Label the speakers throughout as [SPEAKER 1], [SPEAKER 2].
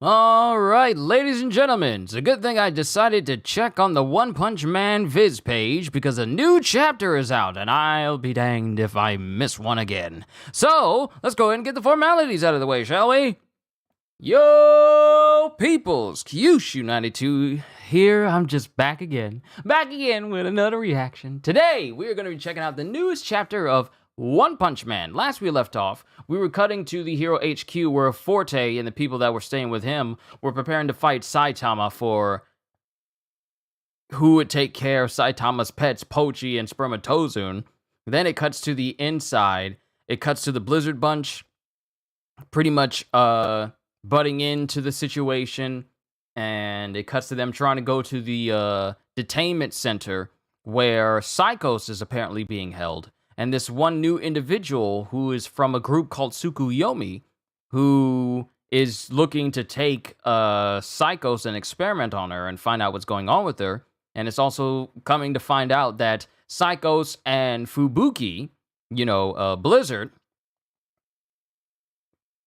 [SPEAKER 1] Alright, ladies and gentlemen, it's a good thing I decided to check on the One Punch Man Viz page because a new chapter is out and I'll be danged if I miss one again. So, let's go ahead and get the formalities out of the way, shall we? Yo, peoples, Kyushu92 here. I'm just back again with another reaction. Today, we are going to be checking out the newest chapter of One Punch Man. Last we left off, we were cutting to the Hero HQ where Forte and the people that were staying with him were preparing to fight Saitama for who would take care of Saitama's pets, Pochi and Spermatozoon. Then it cuts to the inside. It cuts to the Blizzard Bunch, pretty much butting into the situation, and it cuts to them trying to go to the detainment center where Psychos is apparently being held. And this one new individual who is from a group called Tsukuyomi, who is looking to take Psychos and experiment on her and find out what's going on with her. And it's also coming to find out that Psychos and Fubuki, Blizzard,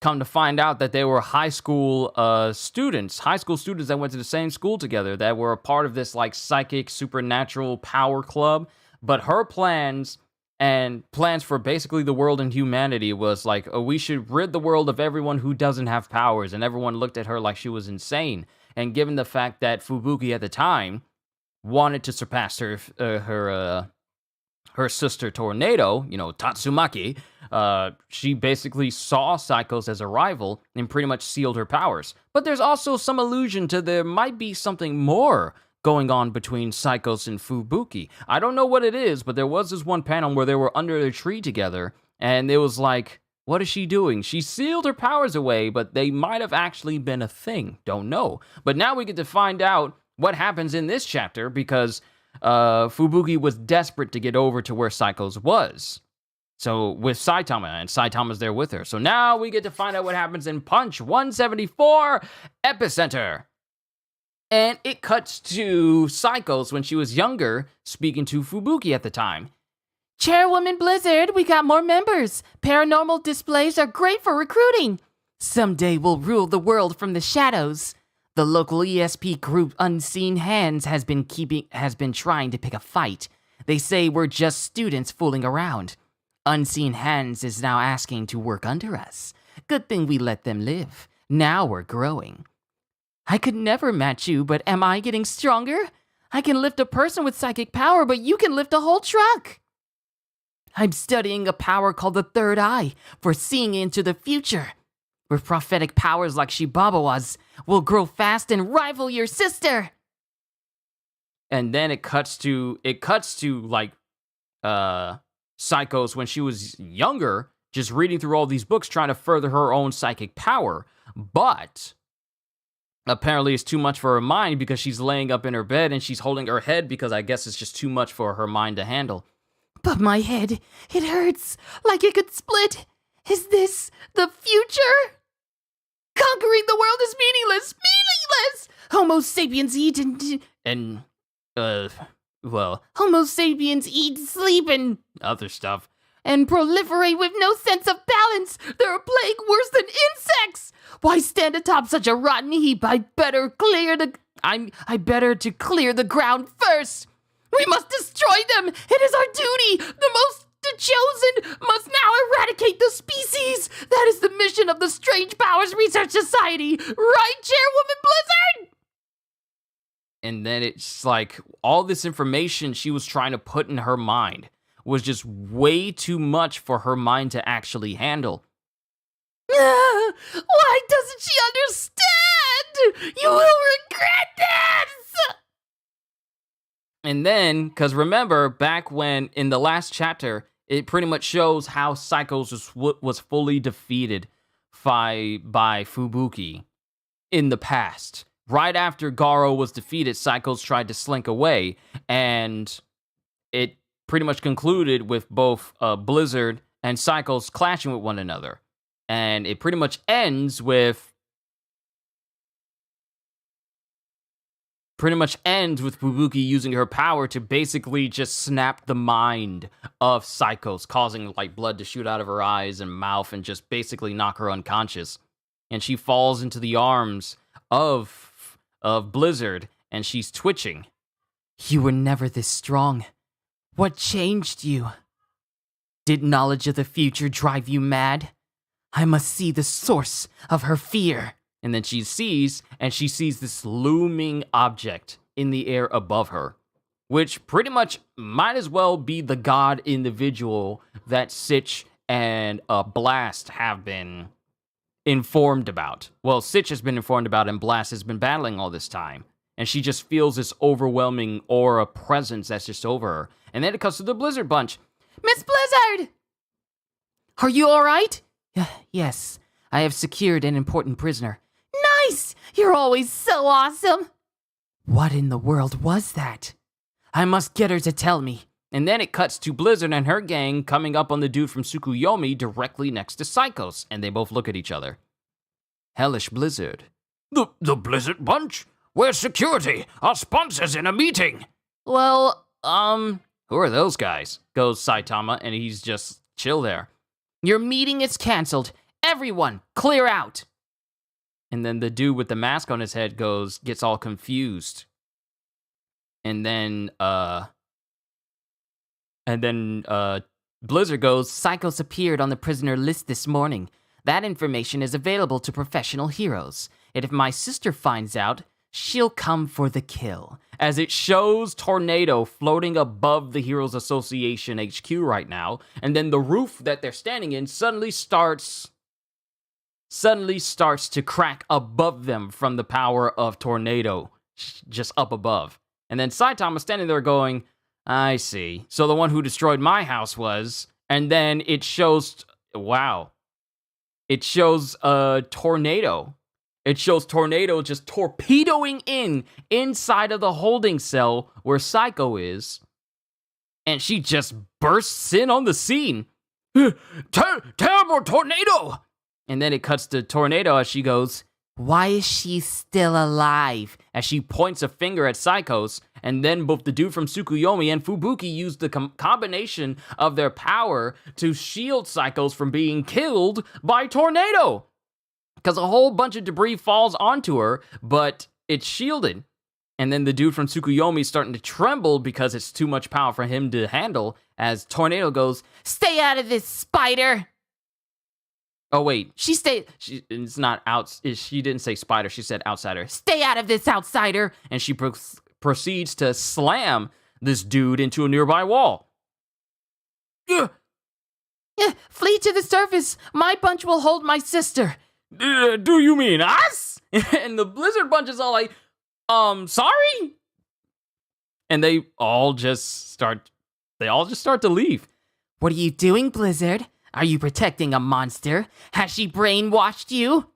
[SPEAKER 1] come to find out that they were high school students that went to the same school together, that were a part of this like psychic supernatural power club. But her plans for basically the world and humanity was like, oh, we should rid the world of everyone who doesn't have powers, and everyone looked at her like she was insane. And given the fact that Fubuki at the time wanted to surpass her sister Tornado, Tatsumaki, she basically saw Psychos as a rival and pretty much sealed her powers. But there's also some allusion to there might be something more going on between Psychos and Fubuki. I don't know what it is, but there was this one panel where they were under a tree together, and it was like, what is she doing? She sealed her powers away, but they might have actually been a thing. Don't know. But now we get to find out what happens in this chapter, because Fubuki was desperate to get over to where Psychos was. So, with Saitama, and Saitama's there with her. So now we get to find out what happens in Punch 174 Epicenter. And it cuts to Psychos when she was younger, speaking to Fubuki at the time.
[SPEAKER 2] Chairwoman Blizzard, we got more members. Paranormal displays are great for recruiting. Someday we'll rule the world from the shadows. The local ESP group Unseen Hands has been trying to pick a fight. They say we're just students fooling around. Unseen Hands is now asking to work under us. Good thing we let them live. Now we're growing. I could never match you, but am I getting stronger? I can lift a person with psychic power, but you can lift a whole truck. I'm studying a power called the Third Eye for seeing into the future. With prophetic powers like Shibabawa's, we'll grow fast and rival your sister.
[SPEAKER 1] And then it cuts to like Psychos when she was younger, just reading through all these books trying to further her own psychic power. But apparently it's too much for her mind because she's laying up in her bed and she's holding her head because I guess it's just too much for her mind to handle.
[SPEAKER 2] But my head, it hurts like it could split. Is this the future? Conquering the world is meaningless! Homo sapiens eat Homo sapiens eat, sleep, and
[SPEAKER 1] other stuff.
[SPEAKER 2] And proliferate with no sense of balance. They're a plague worse than insects. Why stand atop such a rotten heap? I better to clear the ground first. We must destroy them. It is our duty. The chosen must now eradicate the species. That is the mission of the Strange Powers Research Society. Right, Chairwoman Blizzard?
[SPEAKER 1] And then it's like all this information she was trying to put in her mind was just way too much for her mind to actually handle.
[SPEAKER 2] Why doesn't she understand? You will regret this!
[SPEAKER 1] And then, because remember, back when, in the last chapter, it pretty much shows how Psychos was fully defeated by Fubuki in the past. Right after Garo was defeated, Psychos tried to slink away, and it pretty much concluded with both Blizzard and Psychos clashing with one another. And it pretty much ends with Fubuki using her power to basically just snap the mind of Psychos, causing like blood to shoot out of her eyes and mouth and just basically knock her unconscious. And she falls into the arms of Blizzard, and she's twitching.
[SPEAKER 2] You were never this strong. What changed you? Did knowledge of the future drive you mad? I must see the source of her fear.
[SPEAKER 1] And then she sees this looming object in the air above her, which pretty much might as well be the god individual that Sitch and Blast have been informed about. Well, Sitch has been informed about, and Blast has been battling all this time. And she just feels this overwhelming aura presence that's just over her. And then it comes to the Blizzard Bunch.
[SPEAKER 2] Miss Blizzard! Are you all right? Yes, I have secured an important prisoner. Nice! You're always so awesome! What in the world was that? I must get her to tell me.
[SPEAKER 1] And then it cuts to Blizzard and her gang coming up on the dude from Tsukuyomi directly next to Psychos, and they both look at each other. Hellish Blizzard. The Blizzard Bunch? Where's security? Our sponsor's in a meeting.
[SPEAKER 2] Well,
[SPEAKER 1] who are those guys? Goes Saitama, and he's just chill there.
[SPEAKER 2] Your meeting is canceled. Everyone, clear out.
[SPEAKER 1] And then the dude with the mask on his head gets all confused. And then Blizzard goes,
[SPEAKER 2] Psychos appeared on the prisoner list this morning. That information is available to professional heroes. And if my sister finds out, she'll come for the kill.
[SPEAKER 1] As it shows Tornado floating above the Heroes Association HQ right now, and then the roof that they're standing in suddenly starts to crack above them from the power of Tornado, just up above. And then Saitama's standing there going, I see. So the one who destroyed my house was, and then it shows, wow. It shows Tornado. It shows Tornado just torpedoing inside of the holding cell where Psycho is. And she just bursts in on the scene. Terrible Tornado! And then it cuts to Tornado as she goes,
[SPEAKER 2] why is she still alive?
[SPEAKER 1] As she points a finger at Psychos, and then both the dude from Tsukuyomi and Fubuki use the combination of their power to shield Psychos from being killed by Tornado. Because a whole bunch of debris falls onto her, but it's shielded. And then the dude from Tsukuyomi is starting to tremble because it's too much power for him to handle, as Tornado goes,
[SPEAKER 2] stay out of this, spider!
[SPEAKER 1] Oh, wait.
[SPEAKER 2] It's
[SPEAKER 1] not out. She didn't say spider. She said outsider.
[SPEAKER 2] Stay out of this, outsider!
[SPEAKER 1] And she proceeds to slam this dude into a nearby wall.
[SPEAKER 2] Flee to the surface. My bunch will hold my sister.
[SPEAKER 1] Do you mean us? And the Blizzard Bunch is all like, sorry? And they all just start to leave.
[SPEAKER 2] What are you doing, Blizzard? Are you protecting a monster? Has she brainwashed you?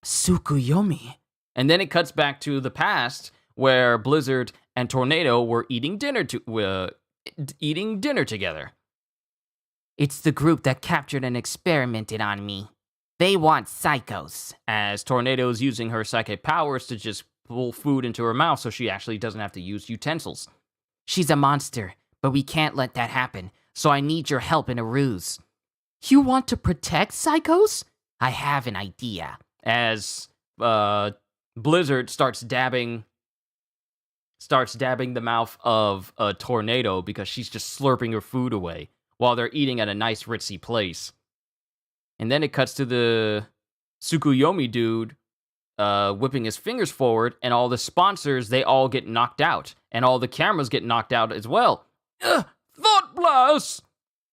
[SPEAKER 2] Tsukuyomi.
[SPEAKER 1] And then it cuts back to the past where Blizzard and Tornado were eating dinner together.
[SPEAKER 2] It's the group that captured and experimented on me. They want Psychos.
[SPEAKER 1] As Tornado is using her psychic powers to just pull food into her mouth so she actually doesn't have to use utensils.
[SPEAKER 2] She's a monster, but we can't let that happen. So I need your help in a ruse. You want to protect Psychos? I have an idea.
[SPEAKER 1] As Blizzard starts dabbing the mouth of a Tornado because she's just slurping her food away while they're eating at a nice ritzy place. And then it cuts to the Tsukuyomi dude whipping his fingers forward, and all the sponsors, they all get knocked out. And all the cameras get knocked out as well. Thought blast!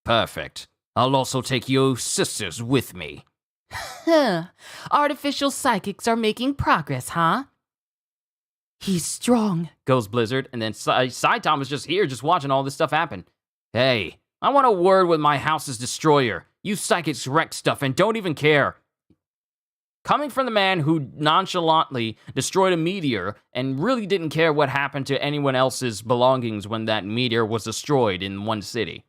[SPEAKER 1] Perfect. I'll also take your sisters with me.
[SPEAKER 2] Artificial psychics are making progress, huh? He's strong,
[SPEAKER 1] goes Blizzard, and then Saitama's just here, just watching all this stuff happen. Hey, I want a word with my house's destroyer. You psychics wreck stuff and don't even care. Coming from the man who nonchalantly destroyed a meteor and really didn't care what happened to anyone else's belongings when that meteor was destroyed in one city.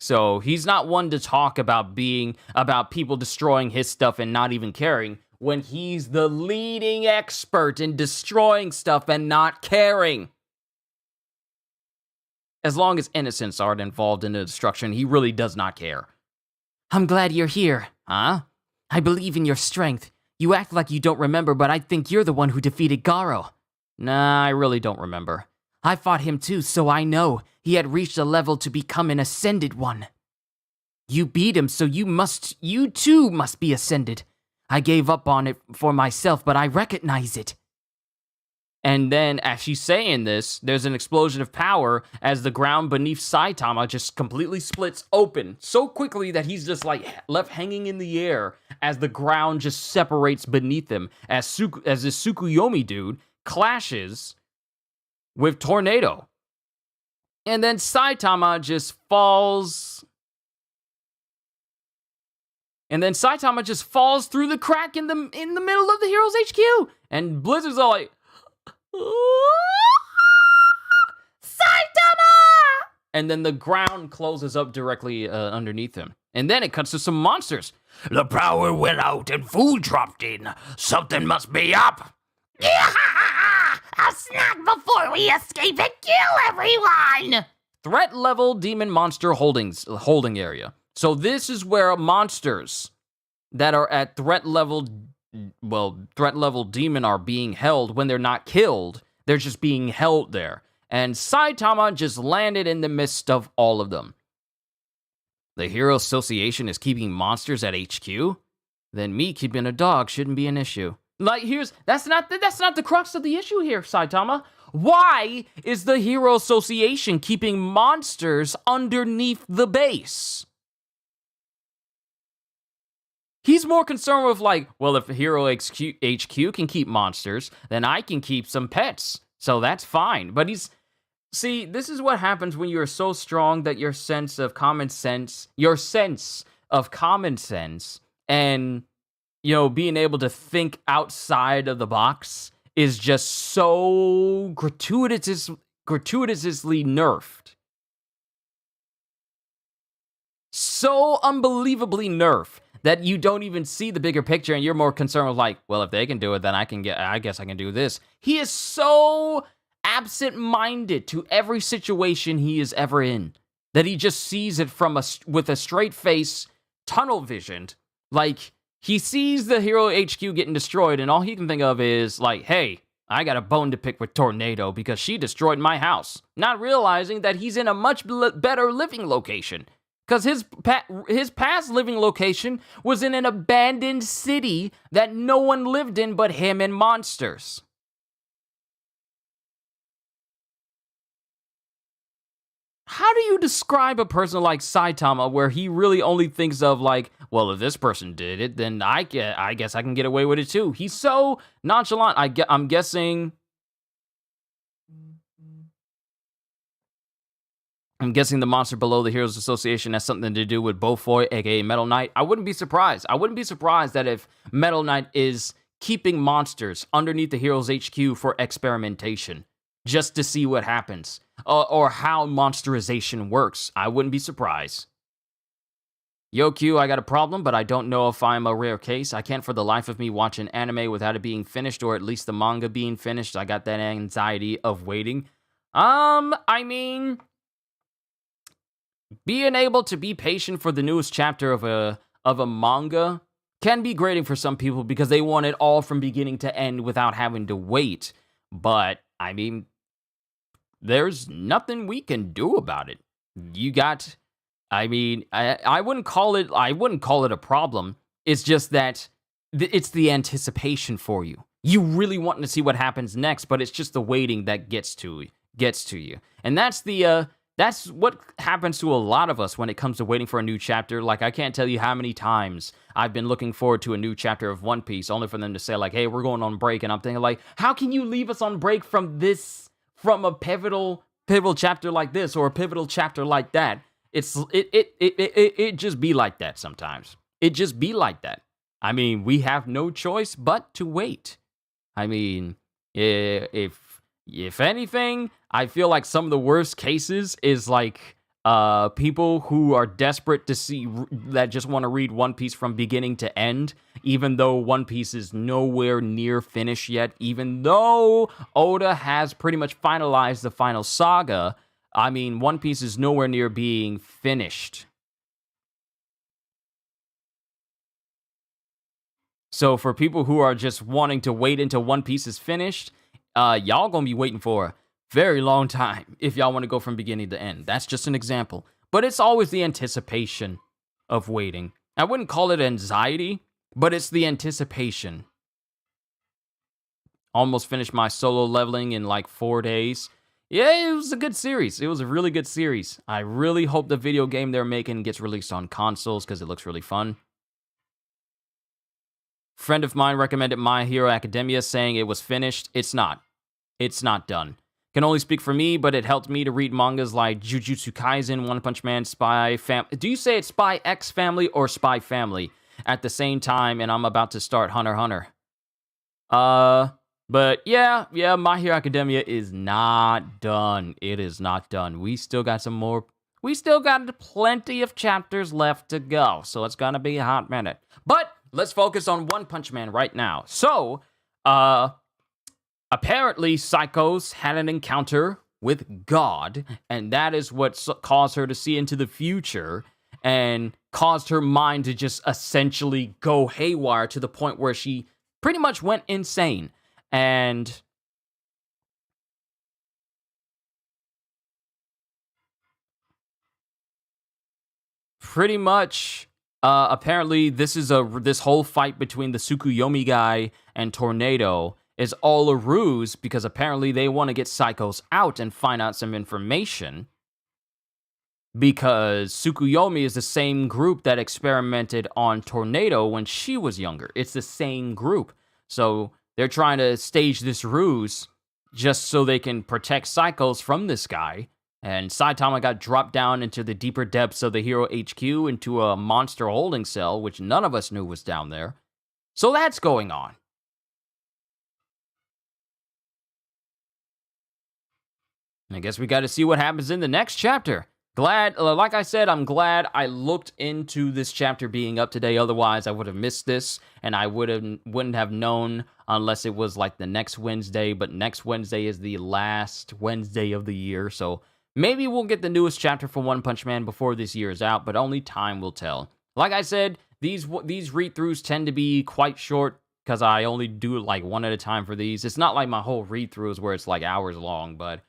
[SPEAKER 1] So he's not one to talk about people destroying his stuff and not even caring when he's the leading expert in destroying stuff and not caring. As long as innocents aren't involved in the destruction, he really does not care.
[SPEAKER 2] I'm glad you're here.
[SPEAKER 1] Huh?
[SPEAKER 2] I believe in your strength. You act like you don't remember, but I think you're the one who defeated Garo.
[SPEAKER 1] Nah, I really don't remember.
[SPEAKER 2] I fought him too, so I know. He had reached a level to become an ascended one. You beat him, so you too must be ascended. I gave up on it for myself, but I recognize it.
[SPEAKER 1] And then, as she's saying this, there's an explosion of power as the ground beneath Saitama just completely splits open so quickly that he's just like left hanging in the air as the ground just separates beneath him as this Tsukuyomi dude clashes with Tornado. And then Saitama just falls. And then Saitama just falls through the crack in the middle of the hero's HQ. And Blizzard's all like,
[SPEAKER 2] Saitama!
[SPEAKER 1] And then the ground closes up directly underneath him. And then it cuts to some monsters.
[SPEAKER 3] The power went out and food dropped in. Something must be up.
[SPEAKER 2] A snack before we escape and kill everyone!
[SPEAKER 1] Threat level demon monster holding area. So this is where monsters that are at threat level demon are being held when they're not killed. They're just being held there. And Saitama just landed in the midst of all of them. The Hero Association is keeping monsters at HQ? Then me keeping a dog shouldn't be an issue. Like, that's not the crux of the issue here, Saitama. Why is the Hero Association keeping monsters underneath the base? He's more concerned with like, well, if Hero HQ can keep monsters, then I can keep some pets. So that's fine. But see, this is what happens when you're so strong that your sense of common sense and, you know, being able to think outside of the box is just so gratuitously nerfed. So unbelievably nerfed that you don't even see the bigger picture and you're more concerned with like, well, if they can do it, then I guess I can do this. He is so absent-minded to every situation he is ever in that he just sees it with a straight face, tunnel visioned. Like, he sees the Hero HQ getting destroyed and all he can think of is like, hey, I got a bone to pick with Tornado because she destroyed my house. Not realizing that he's in a much better living location. Because his past living location was in an abandoned city that no one lived in but him and monsters. How do you describe a person like Saitama where he really only thinks of like, well, if this person did it, then I guess I can get away with it too. He's so nonchalant. I'm guessing the monster below the Heroes Association has something to do with Beaufoy, aka Metal Knight. I wouldn't be surprised. I wouldn't be surprised that if Metal Knight is keeping monsters underneath the Heroes HQ for experimentation, just to see what happens, or how monsterization works. I wouldn't be surprised. Yo, Q, I got a problem, but I don't know if I'm a rare case. I can't for the life of me watch an anime without it being finished, or at least the manga being finished. I got that anxiety of waiting. I mean, being able to be patient for the newest chapter of a manga can be grating for some people because they want it all from beginning to end without having to wait. But, I mean, there's nothing we can do about it. I wouldn't call it a problem. It's just that it's the anticipation for you. You really want to see what happens next, but it's just the waiting that gets to you. And that's what happens to a lot of us when it comes to waiting for a new chapter. Like, I can't tell you how many times I've been looking forward to a new chapter of One Piece, only for them to say, like, hey, we're going on break. And I'm thinking, like, how can you leave us on break from a pivotal chapter like this or a pivotal chapter like that? It just be like that sometimes. It just be like that. I mean, we have no choice but to wait. I mean, if anything, I feel like some of the worst cases is like people who are desperate to see, that just want to read One Piece from beginning to end, even though One Piece is nowhere near finished yet, even though Oda has pretty much finalized the final saga. I mean, One Piece is nowhere near being finished. So for people who are just wanting to wait until One Piece is finished, y'all gonna be waiting for a very long time if y'all want to go from beginning to end. That's just an example. But it's always the anticipation of waiting. I wouldn't call it anxiety, but it's the anticipation. Almost finished my solo leveling in like 4 days. Yeah, it was a good series. It was a really good series. I really hope the video game they're making gets released on consoles because it looks really fun. Friend of mine recommended My Hero Academia, saying it was finished. It's not. It's not done. Can only speak for me, but it helped me to read mangas like Jujutsu Kaisen, One Punch Man, Spy Family. Do you say it's Spy X Family or Spy Family at the same time? And I'm about to start Hunter x Hunter. But yeah, My Hero Academia is not done. It is not done. We still got some more. We still got plenty of chapters left to go, so it's gonna be a hot minute. But let's focus on One Punch Man right now. So, apparently, Psychos had an encounter with God, and that is what caused her to see into the future and caused her mind to just essentially go haywire to the point where she pretty much went insane. And pretty much, apparently, this whole fight between the Tsukuyomi guy and Tornado is all a ruse because apparently they want to get Psychos out and find out some information. Because Tsukuyomi is the same group that experimented on Tornado when she was younger. It's the same group. So they're trying to stage this ruse just so they can protect Psychos from this guy. And Saitama got dropped down into the deeper depths of the Hero HQ into a monster holding cell, which none of us knew was down there. So that's going on. I guess we got to see what happens in the next chapter. Like I said, I'm glad I looked into this chapter being up today. Otherwise, I would have missed this, and I wouldn't have known unless it was like the next Wednesday. But next Wednesday is the last Wednesday of the year, so maybe we'll get the newest chapter for One Punch Man before this year is out. But only time will tell. Like I said, these read-throughs tend to be quite short because I only do like one at a time for these. It's not like my whole read-throughs where it's like hours long, but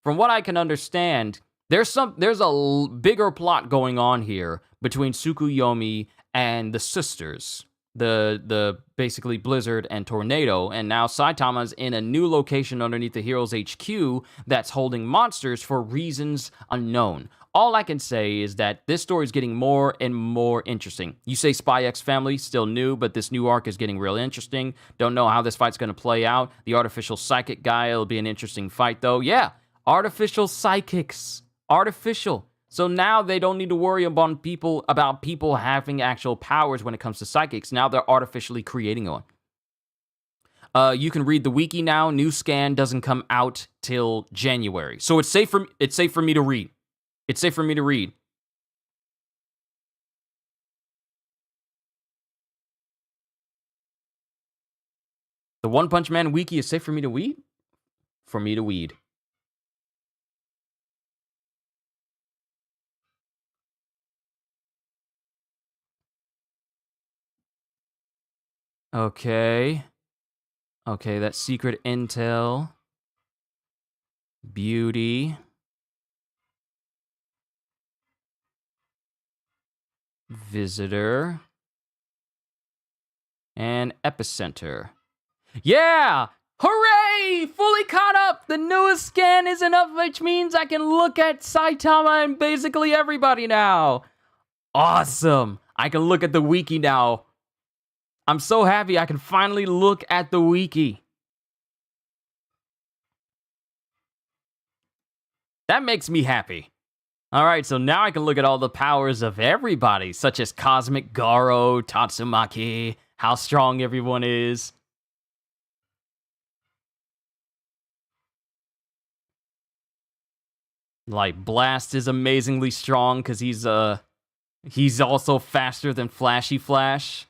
[SPEAKER 1] from what I can understand, there's a bigger plot going on here between Tsukuyomi and the sisters, the basically Blizzard and Tornado, and now Saitama's in a new location underneath the Heroes HQ that's holding monsters for reasons unknown. All I can say is that this story is getting more and more interesting. You say Spy X Family, still new, but this new arc is getting real interesting. Don't know how this fight's going to play out. The artificial psychic guy, it'll be an interesting fight, though. Yeah, artificial psychics. Artificial. So now they don't need to worry about people having actual powers when it comes to psychics. Now they're artificially creating one. You can read the wiki now. New scan doesn't come out till January. So it's safe for me to read. It's safe for me to read. The One Punch Man wiki is safe for me to read? For me to weed. Okay. Okay, that's secret intel. Beauty. Visitor. And epicenter. Yeah! Hooray! Fully caught up! The newest scan isn't up, which means I can look at Saitama and basically everybody now. Awesome! I can look at the wiki now. I'm so happy I can finally look at the wiki. That makes me happy. Alright, so now I can look at all the powers of everybody, such as Cosmic Garo, Tatsumaki, how strong everyone is. Like, Blast is amazingly strong because he's also faster than Flashy Flash.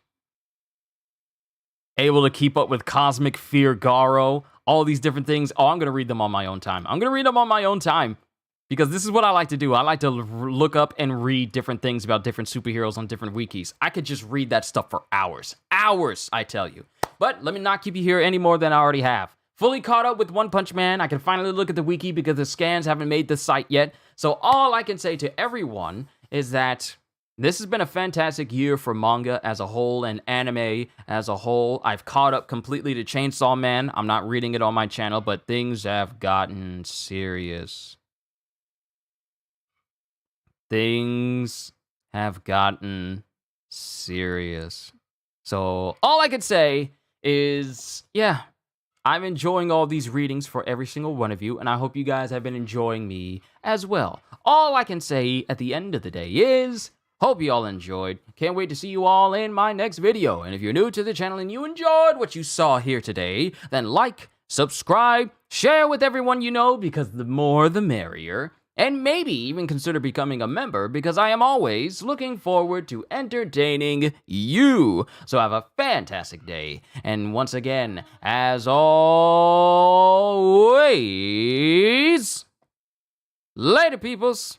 [SPEAKER 1] Able to keep up with Cosmic Fear Garo, all these different things. Oh, I'm going to read them on my own time. because this is what I like to do. I like to look up and read different things about different superheroes on different wikis. I could just read that stuff for hours. Hours, I tell you. But let me not keep you here any more than I already have. Fully caught up with One Punch Man. I can finally look at the wiki because the scans haven't made the site yet. So all I can say to everyone is that this has been a fantastic year for manga as a whole and anime as a whole. I've caught up completely to Chainsaw Man. I'm not reading it on my channel, but things have gotten serious. Things have gotten serious. So all I can say is, yeah, I'm enjoying all these readings for every single one of you, and I hope you guys have been enjoying me as well. All I can say at the end of the day is, hope you all enjoyed. Can't wait to see you all in my next video. And if you're new to the channel and you enjoyed what you saw here today, then like, subscribe, share with everyone you know, because the more the merrier. And maybe even consider becoming a member, because I am always looking forward to entertaining you. So have a fantastic day. And once again, as always, later, peoples.